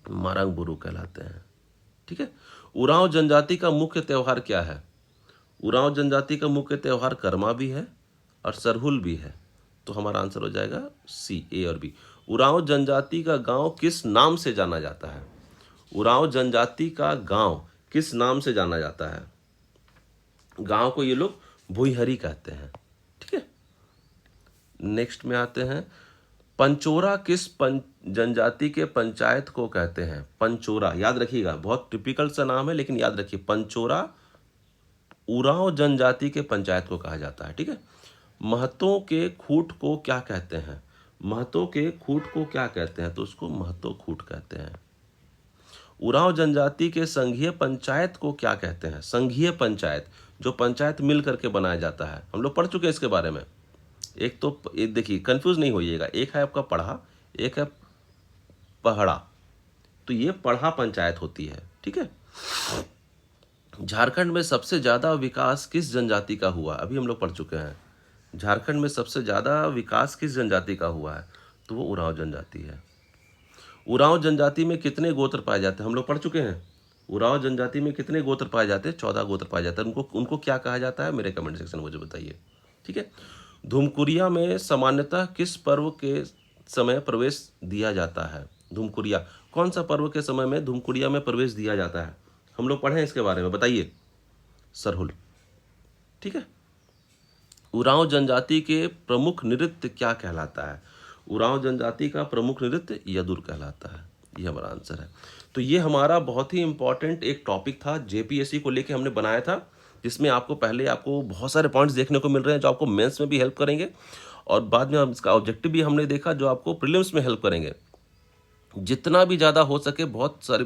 मारंग बुरु कहलाते हैं। ठीक है, उरांव जनजाति का मुख्य त्योहार क्या है? उरांव जनजाति का मुख्य त्योहार कर्मा भी है और सरहुल भी है, तो हमारा आंसर हो जाएगा सी, ए और बी। उरांव जनजाति का गांव किस नाम से जाना जाता है? उरांव जनजाति का गांव किस नाम से जाना जाता है? गांव को ये लोग भुईहरी कहते हैं। ठीक है, नेक्स्ट में आते हैं। पंचोरा किस जनजाति के पंचायत को कहते हैं? पंचोरा, याद रखिएगा, बहुत टिपिकल सा नाम है, लेकिन याद रखिए पंचोरा उरांव जनजाति के पंचायत को कहा जाता है। ठीक है, महतों के खूट को क्या कहते हैं? महतों के खूट को क्या कहते हैं? तो उसको महतो खूट कहते हैं। उरांव जनजाति के संघीय पंचायत को क्या कहते हैं? संघीय पंचायत, जो पंचायत मिल करके बनाया जाता है, हम लोग पढ़ चुके हैं इसके बारे में। एक तो देखिए, कंफ्यूज नहीं होइएगा, एक है आपका पढ़ा, एक है पहड़ा, तो ये पढ़ा पंचायत होती है। ठीक है, झारखंड में सबसे ज्यादा विकास किस जनजाति का हुआ? अभी हम लोग पढ़ चुके हैं। झारखंड में सबसे ज्यादा विकास किस जनजाति का हुआ है? तो वो उरांव जनजाति है। उरांव जनजाति में कितने गोत्र पाए जाते हैं? हम लोग पढ़ चुके हैं। उरांव जनजाति में कितने गोत्र पाए जाते हैं? 14 गोत्र पाए जाते हैं। उनको क्या कहा जाता है? मेरे कमेंट सेक्शन में मुझे बताइए। ठीक है, धुमकुरिया में सामान्यतः किस पर्व के समय प्रवेश दिया जाता है? धुमकुरिया, कौन सा पर्व के समय में धुमकुरिया में प्रवेश दिया जाता है? हम लोग पढ़े हैं इसके बारे में, बताइए। सरहुल। ठीक है, उरांव जनजाति के प्रमुख नृत्य क्या कहलाता है? उरांव जनजाति का प्रमुख नृत्य यदुर कहलाता है। ये हमारा आंसर है। तो ये हमारा बहुत ही इंपॉर्टेंट एक टॉपिक था, जेपीएससी को लेके हमने बनाया था, जिसमें आपको बहुत सारे पॉइंट्स देखने को मिल रहे हैं जो आपको मेंस में भी हेल्प करेंगे, और बाद में इसका ऑब्जेक्टिव भी हमने देखा जो आपको प्रीलिम्स में हेल्प करेंगे। जितना भी ज़्यादा हो सके, बहुत सारे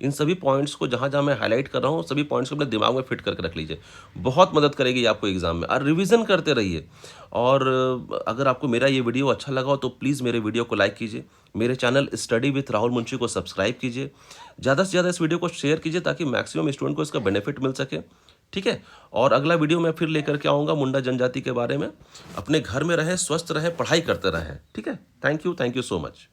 इन सभी पॉइंट्स को जहाँ जहाँ मैं हाईलाइट कर रहा हूँ, सभी पॉइंट्स को अपने दिमाग में फिट करके रख लीजिए। बहुत मदद करेगी आपको एग्जाम में, और रिवीजन करते रहिए। और अगर आपको मेरा ये वीडियो अच्छा लगा हो तो प्लीज़ मेरे वीडियो को लाइक कीजिए, मेरे channel study with Rahul Munshi को सब्सक्राइब कीजिए, ज़्यादा से ज़्यादा इस वीडियो को शेयर कीजिए ताकि मैक्सिमम स्टूडेंट को इसका बेनिफिट मिल सके। ठीक है, और अगला वीडियो मैं फिर लेकर के आऊँगा मुंडा जनजाति के बारे में। अपने घर में रहें, स्वस्थ रहें, पढ़ाई करते रहें। ठीक है, थैंक यू सो मच।